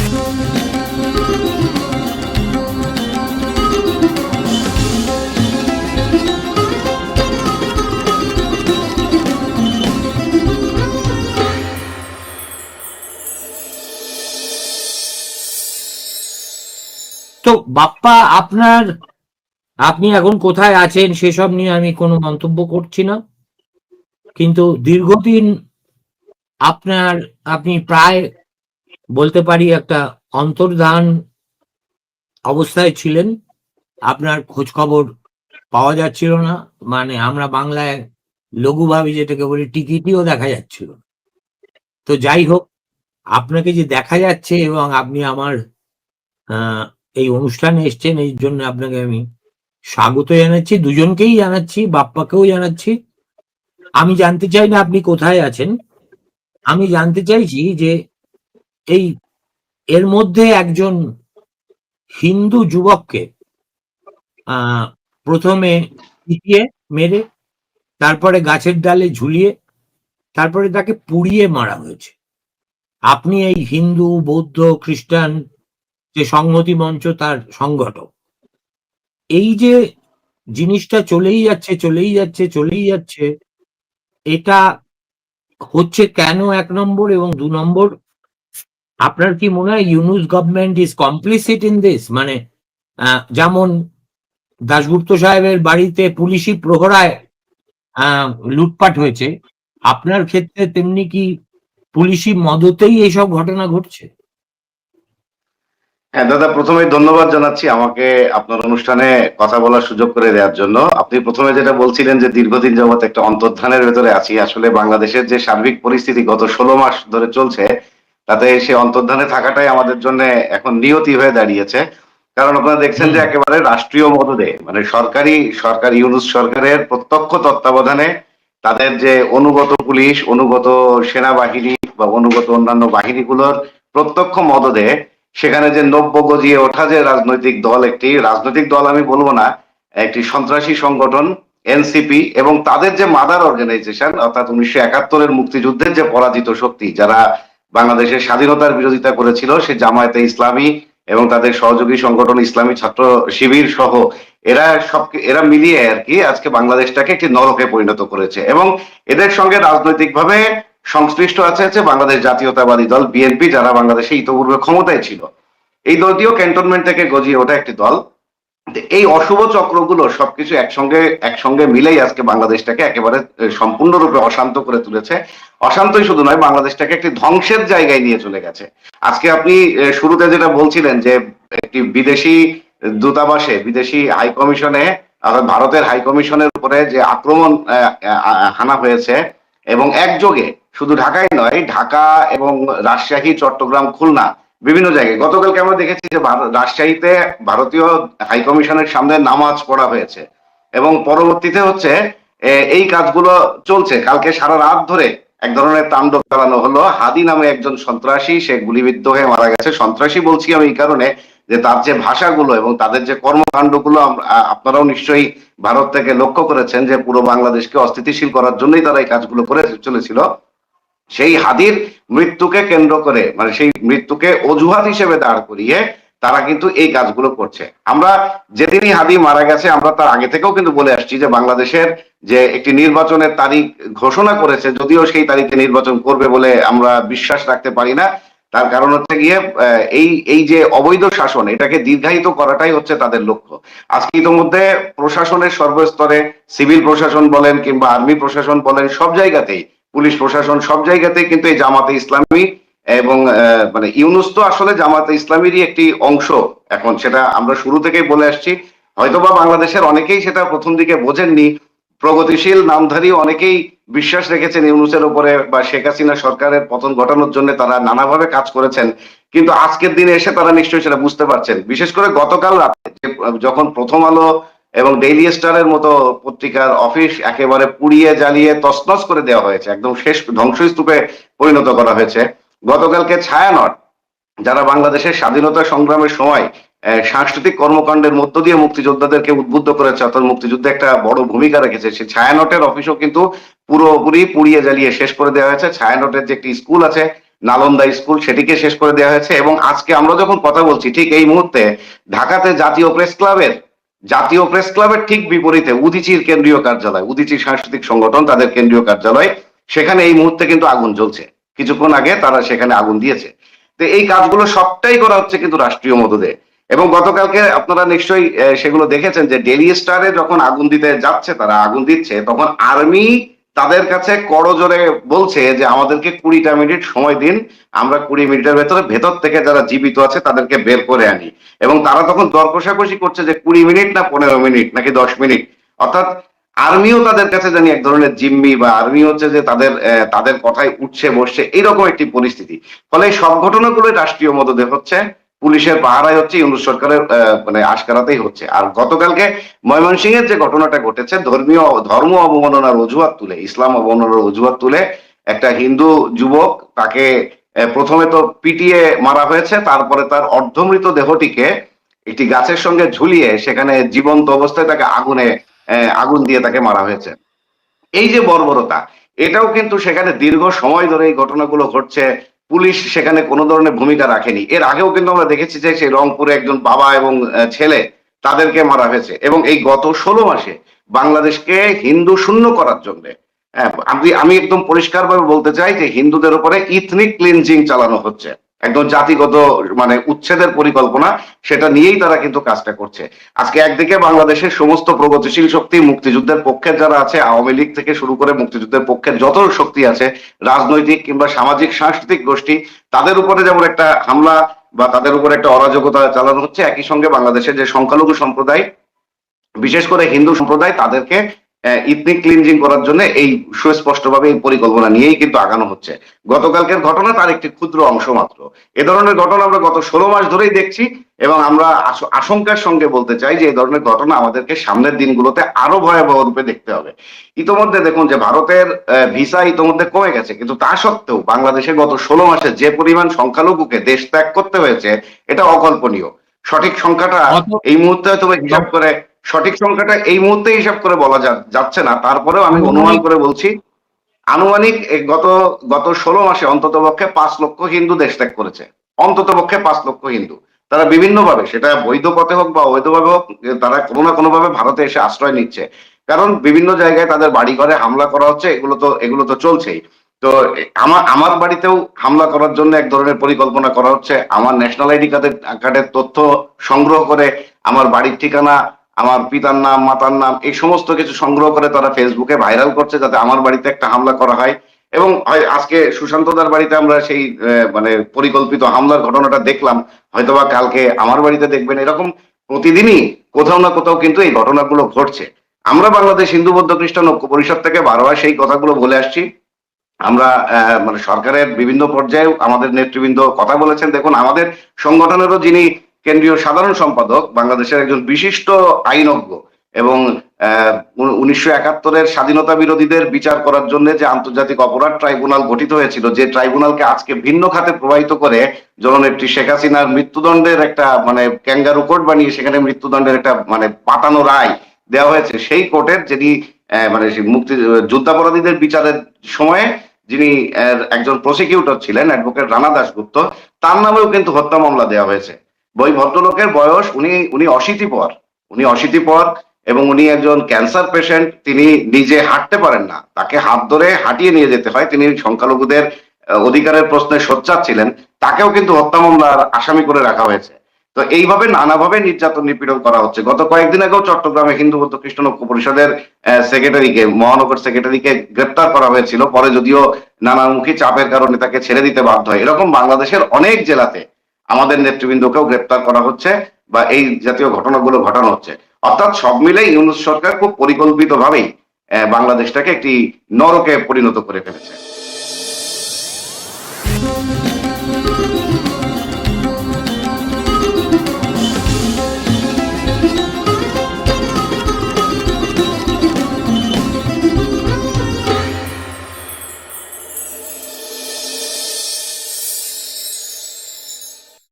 তো বাপ্পা, আপনি এখন কোথায় আছেন সেসব নিয়ে আমি কোনো মন্তব্য করছি না, কিন্তু দীর্ঘদিন আপনি প্রায় বলতে পারি একটা অন্তর্ধান অবস্থায় ছিলেন। আপনার খোঁজ খবর পাওয়া যাচ্ছিল না, মানে আমরা বাংলায় লঘুভাবে যেটাকে বলি টিকিটিও দেখা যাচ্ছিল না। তো যাই হোক, আপনাকে যে দেখা যাচ্ছে এবং আপনি আমার এই অনুষ্ঠানে এসছেন, এই জন্য আপনাকে আমি স্বাগত জানাচ্ছি, দুজনকেই জানাচ্ছি, বাপ্পাকেও জানাচ্ছি। আমি জানতে চাই না আপনি কোথায় আছেন, আমি জানতে চাইছি যে এই এর মধ্যে একজন হিন্দু যুবককে প্রথমে পিটিয়ে মেরে, তারপরে গাছের ডালে ঝুলিয়ে, তারপরে তাকে পুড়িয়ে মারা হয়েছে। আপনি এই হিন্দু, বৌদ্ধ, খ্রিস্টান যে সংহতি মঞ্চ তার সংগঠক, এই যে জিনিসটা চলেই যাচ্ছে চলেই যাচ্ছে চলেই যাচ্ছে, এটা হচ্ছে কেন? 1 নম্বর। এবং 2 নম্বর, আপনার কি মনে হয় Yunus government is complicit in this? মানে যেমন দাশগুপ্ত সাহেবের বাড়িতে পুলিশি প্রহরায় লুটপাট হয়েছে, আপনার ক্ষেত্রে তেমনি কি পুলিশি মদতেই এইসব ঘটনা ঘটছে? হ্যাঁ দাদা, প্রথমে ধন্যবাদ জানাচ্ছি আমাকে আপনার অনুষ্ঠানে কথা বলার সুযোগ করে দেওয়ার জন্য। আপনি প্রথমে যেটা বলছিলেন যে দীর্ঘদিন যাবত একটা অন্তর্ধানের ভেতরে আছি, আসলে বাংলাদেশের যে সার্বিক পরিস্থিতি গত 16 মাস ধরে চলছে, তাতে সে অন্তর্ধানে থাকাটাই আমাদের জন্য এখন নিয়তি হয়ে দাঁড়িয়েছে। কারণ আপনারা দেখছেন যে একেবারে রাষ্ট্রীয় মদদে, মানে সরকার ইউনূস সরকারের প্রত্যক্ষ তত্ত্বাবধানে তাদের যে অনুগত পুলিশ, অনুগত সেনাবাহিনী বা অনুগত অন্যান্য বাহিনীগুলোর প্রত্যক্ষ মদদে সেখানে যে নব্য গজিয়ে ওঠা যে রাজনৈতিক দল, একটি রাজনৈতিক দল আমি বলবো না, একটি সন্ত্রাসী সংগঠন এনসিপি, এবং তাদের যে মাদার অর্গানাইজেশন অর্থাৎ 1971-এর মুক্তিযুদ্ধের যে পরাজিত শক্তি, যারা বাংলাদেশের স্বাধীনতার বিরোধিতা করেছিল, সে জামায়াতে ইসলামী এবং তাদের সহযোগী সংগঠন ইসলামী ছাত্র শিবির সহ এরা মিলিয়ে আর কি আজকে বাংলাদেশটাকে একটি নরকে পরিণত করেছে। এবং এদের সঙ্গে রাজনৈতিকভাবে সংশ্লিষ্ট আছে বাংলাদেশ জাতীয়তাবাদী দল বিএনপি, যারা বাংলাদেশে ইতপূর্বে ক্ষমতায় ছিল। এই দলটিও ক্যান্টনমেন্ট থেকে গজিয়ে ওঠা একটি দল। এই অশুভ চক্রগুলো সবকিছু একসঙ্গে মিলেই আজকে বাংলাদেশটাকে একেবারে সম্পূর্ণরূপে অশান্ত করে তুলেছে। অশান্তই শুধু নয়, বাংলাদেশটাকে একটি ধ্বংসের জায়গায় নিয়ে চলে গেছে। আজকে আপনি শুরুতে যেটা বলছিলেন যে একটি বিদেশি দূতাবাসে, বিদেশি হাই কমিশনে, ভারতের হাই কমিশনের উপরে যে আক্রমণ হানা হয়েছে, এবং একযোগে শুধু ঢাকায় নয়, ঢাকা এবং রাজশাহী, চট্টগ্রাম, খুলনা, বিভিন্ন জায়গায় গতকালকে আমরা দেখেছি যে রাজশাহীতে ভারতীয় হাইকমিশনের সামনে নামাজ পড়া হয়েছে, এবং পরবর্তীতে হচ্ছে এই কাজগুলো চলছে। কালকে সারা রাত ধরে এক ধরনের তাণ্ডব চালানো হলো। হাদি নামে একজন সন্ত্রাসী, সে গুলিবিদ্ধ হয়ে মারা গেছে। সন্ত্রাসী বলছি আমি এই কারণে যে তার যে ভাষাগুলো এবং তাদের যে কর্মকাণ্ডগুলো আপনারাও নিশ্চয়ই ভারত থেকে লক্ষ্য করেছেন যে পুরো বাংলাদেশকে অস্থিতিশীল করার জন্যই তারা এই কাজগুলো করে চলেছিল। সেই হাদির মৃত্যুকে কেন্দ্র করে, মানে সেই মৃত্যুকে অজুহাত হিসেবে দাঁড় করিয়ে তারা কিন্তু এই কাজগুলো করছে। আমরা যেদিনই হাদি মারা গেছে, আমরা তার আগে থেকেও কিন্তু বলে আসছি যে বাংলাদেশের যে একটি নির্বাচনের তারিখ ঘোষণা করেছে, যদিও সেই তারিখে নির্বাচন করবে বলে আমরা বিশ্বাস রাখতে পারি না। তার কারণ হচ্ছে গিয়ে এই যে অবৈধ শাসন, এটাকে দীর্ঘায়িত করাটাই হচ্ছে তাদের লক্ষ্য। আজকে ইতিমধ্যে প্রশাসনের সর্বস্তরে, সিভিল প্রশাসন বলেন কিংবা আর্মি প্রশাসন বলেন, সব জায়গাতেই, পুলিশ প্রশাসন, সব জায়গাতেই কিন্তু এই জামাতে ইসলামী এবং মানে ইউনূস তো আসলে জামাতে ইসলামীরই একটি অংশ। এখন সেটা আমরা শুরু থেকেই বলে আসছি, হয়তোবা বাংলাদেশের অনেকেই সেটা প্রথম দিকে বোঝেননি। প্রগতিশীল নামধারী অনেকেই বিশ্বাস রেখেছেন ইউনূসের উপরে, বা শেখ হাসিনা সরকারের পতন ঘটানোর জন্য তারা নানাভাবে কাজ করেছেন, কিন্তু আজকের দিনে এসে তারা নিশ্চয়ই সেটা বুঝতে পারছেন। বিশেষ করে গতকাল রাতে যখন প্রথম আলো এবং ডেইলি স্টারের মতো পত্রিকার অফিস একেবারে পুড়িয়ে জ্বালিয়ে তছনছ করে দেওয়া হয়েছে, একদম শেষ ধ্বংসস্তূপে পরিণত করা হয়েছে। গতকালকে ছায়ানট, যারা বাংলাদেশের স্বাধীনতা সংগ্রামের সময় সাংস্কৃতিক কর্মকাণ্ডের মধ্য দিয়ে মুক্তিযোদ্ধাদেরকে উদ্বুদ্ধ করেছে, অর্থাৎ মুক্তিযুদ্ধে একটা বড় ভূমিকা রেখেছে, সেই ছায়ানটের অফিসও কিন্তু পুরোপুরি পুড়িয়ে জ্বালিয়ে শেষ করে দেওয়া হয়েছে। ছায়ানটের যে একটি স্কুল আছে নালন্দা স্কুল সেটিকে শেষ করে দেওয়া হয়েছে। এবং আজকে আমরা যখন কথা বলছি ঠিক এই মুহূর্তে ঢাকাতে জাতীয় প্রেস ক্লাবের ঠিক বিপরীতে উদীচীর কেন্দ্রীয় কার্যালয়, উদীচী সাংস্কৃতিক সংগঠন তাদের কেন্দ্রীয় কার্যালয়, সেখানে এই মুহূর্তে কিন্তু আগুন জ্বলছে। কিছুক্ষণ আগে তারা সেখানে আগুন দিয়েছে। তো এই কাজগুলো সবটাই করা হচ্ছে কিন্তু রাষ্ট্রীয় মদদে। এবং গতকালকে আপনারা নিশ্চয়ই সেগুলো দেখেছেন যে ডেইলি স্টারে যখন আগুন দিতে যাচ্ছে, তারা আগুন দিচ্ছে, তখন আর্মি তাদের কাছে করজোরে বলছে যে আমাদেরকে 20টা মিনিট সময় দিন, আমরা 20 মিনিটের ভেতর থেকে যারা জীবিত আছে তাদেরকে বের করে আনি। এবং তারা তখন দর কষাকষি করছে যে 20 মিনিট না 15 মিনিট নাকি 10 মিনিট। অর্থাৎ আর্মিও তাদের কাছে জানি এক ধরনের জিম্মি, বা আর্মি হচ্ছে যে তাদের কথায় উঠছে বসছে, এইরকম একটি পরিস্থিতি। ফলে এই সব ঘটনাগুলো রাষ্ট্রীয় মদদে হচ্ছে, পুলিশের পাহারায় হচ্ছে, ইউনূস সরকারের মানে আশকারাতেই হচ্ছে। আর গতকালকে ময়মনসিংহের যে ঘটনাটা ঘটেছে, ধর্ম অবমাননার অজুহাত তুলে, ইসলাম অবমাননার অজুহাত তুলে একটা হিন্দু যুবক, তাকে প্রথমে তো পিটিয়ে মারা হয়েছে, তারপরে তার অর্ধমৃত দেহটিকে একটি গাছের সঙ্গে ঝুলিয়ে সেখানে জীবন্ত অবস্থায় তাকে আগুন দিয়ে তাকে মারা হয়েছে। এই যে বর্বরতা, এটাও কিন্তু সেখানে দীর্ঘ সময় ধরে এই ঘটনাগুলো ঘটছে, পুলিশ সেখানে কোনো ধরনের ভূমিকা রাখেনি। এর আগেও কিন্তু আমরা দেখেছি যে সেই রংপুরে একজন বাবা এবং ছেলে, তাদেরকে মারা হয়েছে। এবং এই গত 16 মাসে বাংলাদেশকে হিন্দু শূন্য করার জন্য, হ্যাঁ, আমি একদম পরিষ্কারভাবে বলতে চাই যে হিন্দুদের উপরে ইথনিক ক্লিনজিং চালানো হচ্ছে, একদম জাতিগত মানে উচ্ছেদের পরিকল্পনা, সেটা নিয়েই তারা কিন্তু কাজটা করছে। আজকে একদিকে বাংলাদেশের সমস্ত প্রগতিশীল শক্তি, মুক্তিযুদ্ধের পক্ষে যারা আছে, আওয়ামী লীগ থেকে শুরু করে মুক্তিযুদ্ধের পক্ষের যত শক্তি আছে, রাজনৈতিক কিংবা সামাজিক সাংস্কৃতিক গোষ্ঠী, তাদের উপরে যেমন একটা হামলা বা তাদের উপরে একটা অরাজকতা চালানো হচ্ছে, একই সঙ্গে বাংলাদেশের যে সংখ্যালঘু সম্প্রদায়, বিশেষ করে হিন্দু সম্প্রদায়, তাদেরকে ইথনিক ক্লিনজিং করার জন্য এই সুস্পষ্টভাবে এই পরিকল্পনা নিয়েই কিন্তু আগানো হচ্ছে। গতকালকের ঘটনা তার একটি ক্ষুদ্র অংশ মাত্র। এ ধরনের ঘটনা আমরা গত 16 মাস ধরেই দেখছি, এবং আমরা আশঙ্কার সঙ্গে বলতে চাই যে এই ধরনের ঘটনা আমাদেরকে সামনের দিনগুলোতে আরো ভয়াবহ রূপে দেখতে হবে। ইতোমধ্যে দেখুন যে ভারতের ভিসা ইতোমধ্যে কমে গেছে, কিন্তু তা সত্ত্বেও বাংলাদেশে গত 16 মাসে যে পরিমাণ সংখ্যালঘুকে দেশ ত্যাগ করতে হয়েছে, এটা অকল্পনীয়। সঠিক সংখ্যাটা অত এই মুহূর্তে হয়তো হিসাব করে সঠিক সংখ্যাটা এই মুহূর্তে হিসাব করে বলা যাচ্ছে না, তারপরেও আমি অনুমান আনুমানিক করে বলছি আনুমানিক গত গত 16 মাসে অন্তত পক্ষে 5 লক্ষ হিন্দু দেশ ত্যাগ করেছে। অন্তত পক্ষে 5 লক্ষ হিন্দু, তারা বিভিন্ন ভাবে, সেটা বৈধ পথে হোক বা অবৈধভাবে হোক, তারা কোনো না কোনো ভাবে ভারতে এসে আশ্রয় নিচ্ছে। কারণ বিভিন্ন জায়গায় তাদের বাড়ি ঘরে হামলা করা হচ্ছে, এগুলো তো চলছেই। তো আমার বাড়িতেও হামলা করার জন্য এক ধরনের পরিকল্পনা করা হচ্ছে। আমার ন্যাশনাল আইডি কার্ডের তথ্য সংগ্রহ করে, আমার বাড়ির ঠিকানা, আমার পিতার নাম, মাতার নাম, এই সমস্ত কিছু সংগ্রহ করে তারা ফেসবুকে ভাইরাল করছে, যাতে আমার বাড়িতে একটা হামলা করা হয়। এবং আজকে সুশান্তদার বাড়িতে আমরা সেই মানে পরিকল্পিত হামলার ঘটনাটা দেখলাম, হয়তোবা কালকে আমার বাড়িতে দেখবেন। এরকম প্রতিদিনই কোথাও না কোথাও কিন্তু এই ঘটনাগুলো ঘটছে। আমরা বাংলাদেশ হিন্দু বৌদ্ধ খ্রিস্টান ঐক্য পরিষদ থেকে বারবার সেই কথাগুলো বলে আসছি। আমরা মানে সরকারের বিভিন্ন পর্যায়ে আমাদের নেতৃবৃন্দ কথা বলেছেন। দেখুন, আমাদের সংগঠনেরও যিনি কেন্দ্রীয় সাধারণ সম্পাদক, বাংলাদেশের একজন বিশিষ্ট আইনজ্ঞ, এবং 1971-এর স্বাধীনতা বিরোধীদের বিচার করার জন্য যে আন্তর্জাতিক অপরাধ ট্রাইব্যুনাল গঠিত হয়েছিল, যে ট্রাইব্যুনালকে আজকে ভিন্ন খাতে প্রবাহিত করে জননেত্রী শেখ হাসিনার মৃত্যুদণ্ডের একটা মানে ক্যাঙ্গারু কোর্ট বানিয়ে সেখানে মৃত্যুদণ্ডের একটা মানে পাতানো রায় দেওয়া হয়েছে, সেই কোর্টের যিনি মানে যুদ্ধাপরাধীদের বিচারের সময়ে যিনি একজন প্রসিকিউটর ছিলেন, অ্যাডভোকেট রানা দাশগুপ্ত, তার নামেও কিন্তু হত্যা মামলা দেওয়া হয়েছে। ওই ভদ্রলোকের বয়স, উনি 80 পর, এবং উনি একজন ক্যান্সার পেশেন্ট। তিনি নিজে হাঁটতে পারেন না, তাকে হাত ধরে হাঁটিয়ে নিয়ে যেতে হয়। তিনি সংখ্যালঘুদের অধিকারের প্রশ্নে সোচ্চার ছিলেন, তাকেও কিন্তু হত্যা মামলার আসামি করে রাখা হয়েছে। তো এইভাবে নানাভাবে নির্যাতন নিপীড়ন করা হচ্ছে। গত কয়েকদিন আগেও চট্টগ্রামে হিন্দু বৌদ্ধ খ্রিস্টান ঐক্য পরিষদের মহানগর সেক্রেটারিকে গ্রেপ্তার করা হয়েছিল, পরে যদিও নানামুখী চাপের কারণে তাকে ছেড়ে দিতে বাধ্য হয়। এরকম বাংলাদেশের অনেক জেলাতে আমাদের নেতৃবৃন্দকেও গ্রেপ্তার করা হচ্ছে বা এই জাতীয় ঘটনাগুলো ঘটানো হচ্ছে। অর্থাৎ সব মিলে ইউনূস সরকার খুব পরিকল্পিতভাবেই বাংলাদেশটাকে একটি নরকে পরিণত করে ফেলেছে।